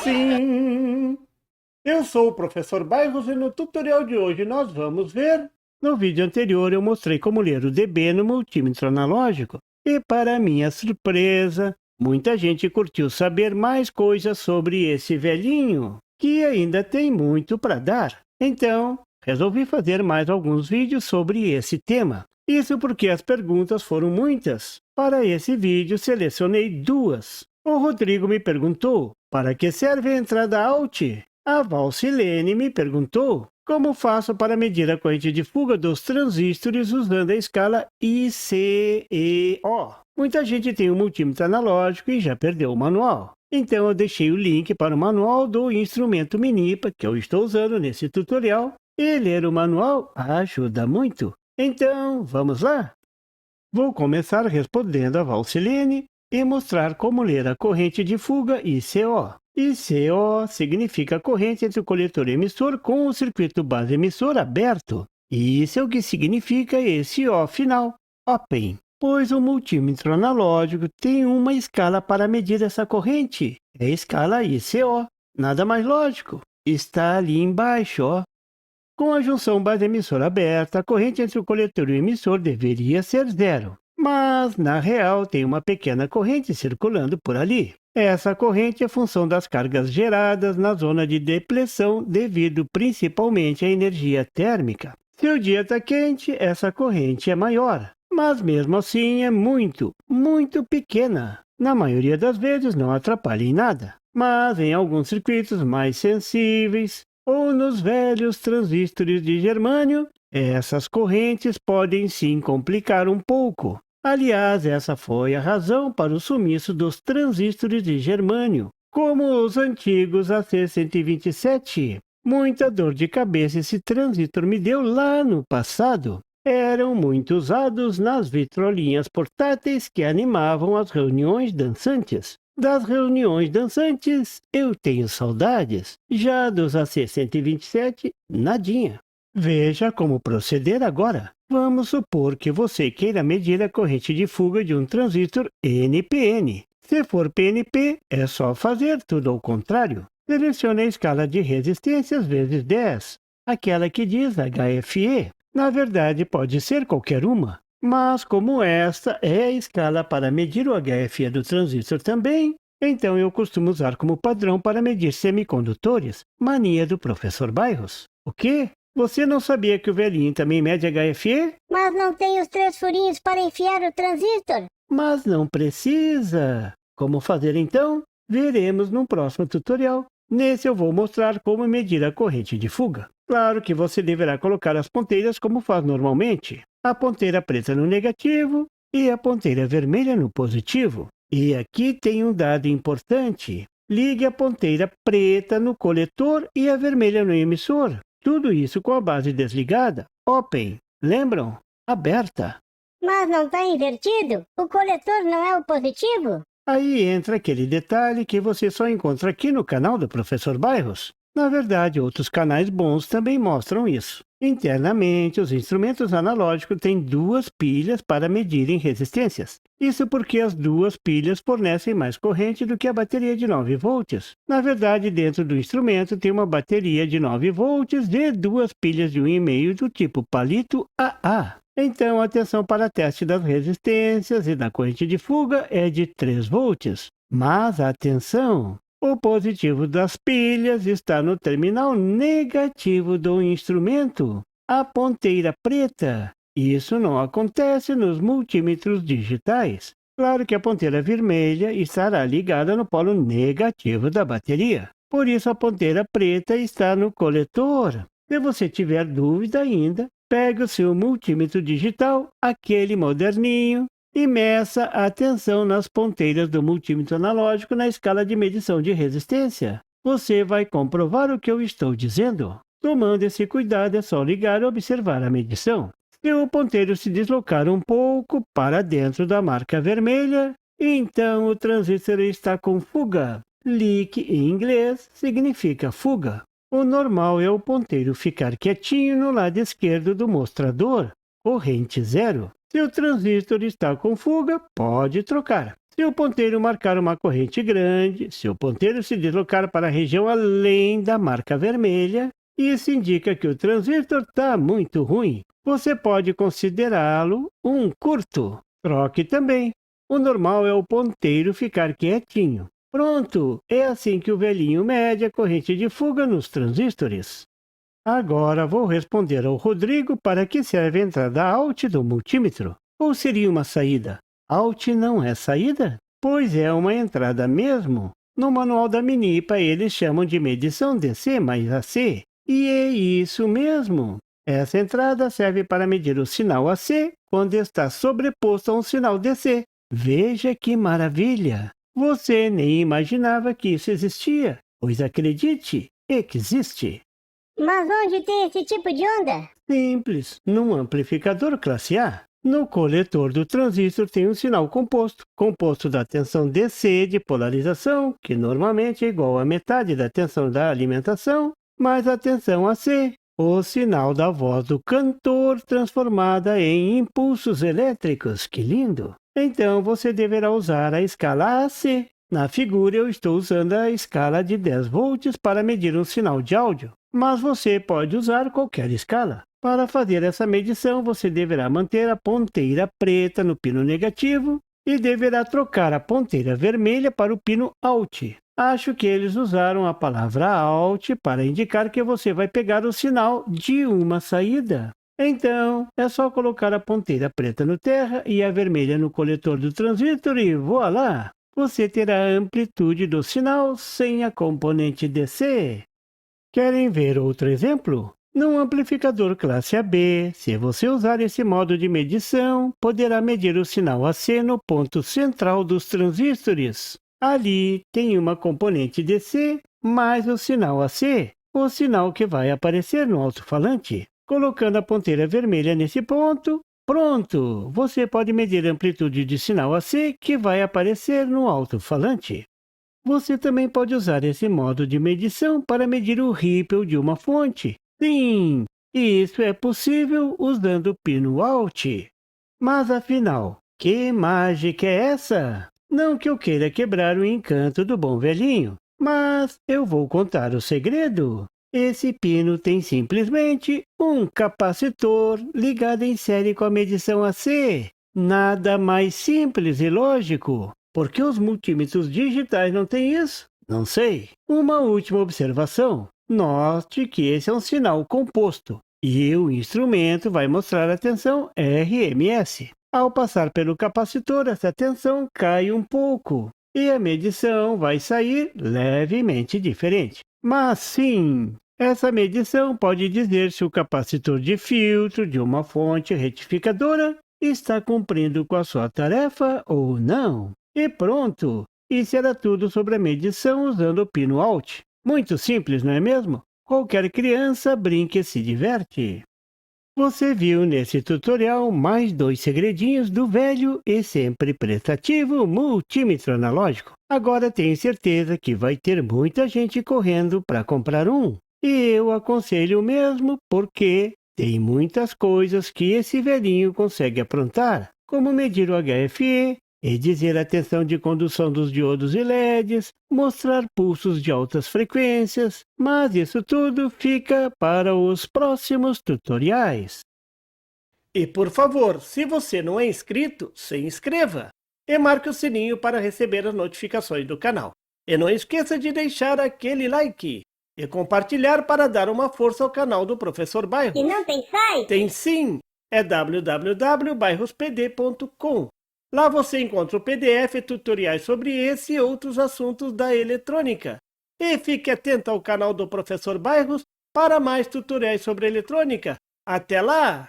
Sim, eu sou o professor Bairros e no tutorial de hoje nós vamos ver... No vídeo anterior eu mostrei como ler o dB no multímetro analógico e, para minha surpresa, muita gente curtiu saber mais coisas sobre esse velhinho, que ainda tem muito para dar. Então, resolvi fazer mais alguns vídeos sobre esse tema. Isso porque as perguntas foram muitas. Para esse vídeo selecionei duas. O Rodrigo me perguntou, para que serve a entrada Alt? A Valcilene me perguntou, como faço para medir a corrente de fuga dos transistores usando a escala ICEO? Muita gente tem um multímetro analógico e já perdeu o manual. Então eu deixei o link para o manual do instrumento Minipa, que eu estou usando nesse tutorial, e ler o manual ajuda muito. Então, vamos lá? Vou começar respondendo a Valcilene e mostrar como ler a corrente de fuga ICO. ICO significa corrente entre o coletor emissor com o circuito base emissor aberto. E isso é o que significa esse O final, Open, pois o multímetro analógico tem uma escala para medir essa corrente. É a escala ICO. Nada mais lógico. Está ali embaixo, ó. Com a junção base emissor aberta, a corrente entre o coletor e o emissor deveria ser zero. Mas, na real, tem uma pequena corrente circulando por ali. Essa corrente é função das cargas geradas na zona de depressão devido principalmente à energia térmica. Se o dia está quente, essa corrente é maior. Mas mesmo assim é muito, muito pequena. Na maioria das vezes não atrapalha em nada. Mas em alguns circuitos mais sensíveis, ou nos velhos transistores de germânio, essas correntes podem sim complicar um pouco. Aliás, essa foi a razão para o sumiço dos transistores de germânio, como os antigos AC127. Muita dor de cabeça esse transistor me deu lá no passado. Eram muito usados nas vitrolinhas portáteis que animavam as reuniões dançantes. Das reuniões dançantes, eu tenho saudades. Já dos AC127, nadinha. Veja como proceder agora. Vamos supor que você queira medir a corrente de fuga de um transistor NPN. Se for PNP, é só fazer tudo ao contrário. Selecione a escala de resistências vezes 10, aquela que diz HFE. Na verdade, pode ser qualquer uma. Mas como esta é a escala para medir o HFE do transistor também, então eu costumo usar como padrão para medir semicondutores, mania do professor Bairros. O quê? Você não sabia que o velhinho também mede HFE? Mas não tem os 3 furinhos para enfiar o transistor. Mas não precisa. Como fazer então? Veremos no próximo tutorial. Nesse eu vou mostrar como medir a corrente de fuga. Claro que você deverá colocar as ponteiras como faz normalmente. A ponteira preta no negativo e a ponteira vermelha no positivo. E aqui tem um dado importante. Ligue a ponteira preta no coletor e a vermelha no emissor. Tudo isso com a base desligada, Open. Lembram? Aberta. Mas não está invertido? O coletor não é o positivo? Aí entra aquele detalhe que você só encontra aqui no canal do Professor Bairros. Na verdade, outros canais bons também mostram isso. Internamente, os instrumentos analógicos têm 2 pilhas para medirem resistências. Isso porque as 2 pilhas fornecem mais corrente do que a bateria de 9 volts. Na verdade, dentro do instrumento tem uma bateria de 9 volts e 2 pilhas de 1,5 do tipo palito AA. Então, a tensão para teste das resistências e da corrente de fuga é de 3 volts. Mas atenção! O positivo das pilhas está no terminal negativo do instrumento, a ponteira preta. Isso não acontece nos multímetros digitais. Claro que a ponteira vermelha estará ligada no polo negativo da bateria. Por isso a ponteira preta está no coletor. Se você tiver dúvida ainda, pegue o seu multímetro digital, aquele moderninho, e meça a tensão nas ponteiras do multímetro analógico na escala de medição de resistência. Você vai comprovar o que eu estou dizendo. Tomando esse cuidado, é só ligar e observar a medição. Se o ponteiro se deslocar um pouco para dentro da marca vermelha, então o transistor está com fuga. Leak em inglês significa fuga. O normal é o ponteiro ficar quietinho no lado esquerdo do mostrador, corrente 0. Se o transistor está com fuga, pode trocar. Se o ponteiro marcar uma corrente grande, se o ponteiro se deslocar para a região além da marca vermelha, isso indica que o transistor está muito ruim. Você pode considerá-lo um curto. Troque também. O normal é o ponteiro ficar quietinho. Pronto, é assim que o velhinho mede a corrente de fuga nos transistores. Agora vou responder ao Rodrigo para que serve a entrada Alt do multímetro. Ou seria uma saída? Alt não é saída? Pois é uma entrada mesmo. No manual da Minipa eles chamam de medição DC mais AC. E é isso mesmo. Essa entrada serve para medir o sinal AC quando está sobreposto a um sinal DC. Veja que maravilha! Você nem imaginava que isso existia, pois acredite, existe. Mas onde tem esse tipo de onda? Simples, num amplificador classe A. No coletor do transistor tem um sinal composto da tensão DC de polarização, que normalmente é igual à metade da tensão da alimentação, mais a tensão AC, o sinal da voz do cantor transformada em impulsos elétricos. Que lindo! Então você deverá usar a escala AC. Na figura eu estou usando a escala de 10 volts para medir um sinal de áudio, mas você pode usar qualquer escala. Para fazer essa medição, você deverá manter a ponteira preta no pino negativo e deverá trocar a ponteira vermelha para o pino Alt. Acho que eles usaram a palavra Alt para indicar que você vai pegar o sinal de uma saída. Então, é só colocar a ponteira preta no terra e a vermelha no coletor do transistor e voilá! Você terá a amplitude do sinal sem a componente DC. Querem ver outro exemplo? Num amplificador classe AB, se você usar esse modo de medição, poderá medir o sinal AC no ponto central dos transistores. Ali tem uma componente DC mais o sinal AC, o sinal que vai aparecer no alto-falante. Colocando a ponteira vermelha nesse ponto, pronto! Você pode medir a amplitude de sinal AC que vai aparecer no alto-falante. Você também pode usar esse modo de medição para medir o ripple de uma fonte. Sim, isso é possível usando o pino Alt. Mas afinal, que mágica é essa? Não que eu queira quebrar o encanto do bom velhinho, mas eu vou contar o segredo. Esse pino tem simplesmente um capacitor ligado em série com a medição AC. Nada mais simples e lógico. Por que os multímetros digitais não têm isso? Não sei. Uma última observação. Note que esse é um sinal composto e o instrumento vai mostrar a tensão RMS. Ao passar pelo capacitor, essa tensão cai um pouco e a medição vai sair levemente diferente. Mas sim, essa medição pode dizer se o capacitor de filtro de uma fonte retificadora está cumprindo com a sua tarefa ou não. E pronto! Isso era tudo sobre a medição usando o pino Alt. Muito simples, não é mesmo? Qualquer criança brinca e se diverte. Você viu nesse tutorial mais 2 segredinhos do velho e sempre prestativo multímetro analógico. Agora tenho certeza que vai ter muita gente correndo para comprar um. E eu aconselho mesmo porque tem muitas coisas que esse velhinho consegue aprontar, como medir o HFE, e dizer a tensão de condução dos diodos e LEDs, mostrar pulsos de altas frequências, mas isso tudo fica para os próximos tutoriais. E por favor, se você não é inscrito, se inscreva e marque o sininho para receber as notificações do canal. E não esqueça de deixar aquele like e compartilhar para dar uma força ao canal do Professor Bairros. E não tem site? Tem sim, é www.bairrospd.com. Lá você encontra o PDF e tutoriais sobre esse e outros assuntos da eletrônica. E fique atento ao canal do Professor Bairros para mais tutoriais sobre eletrônica. Até lá!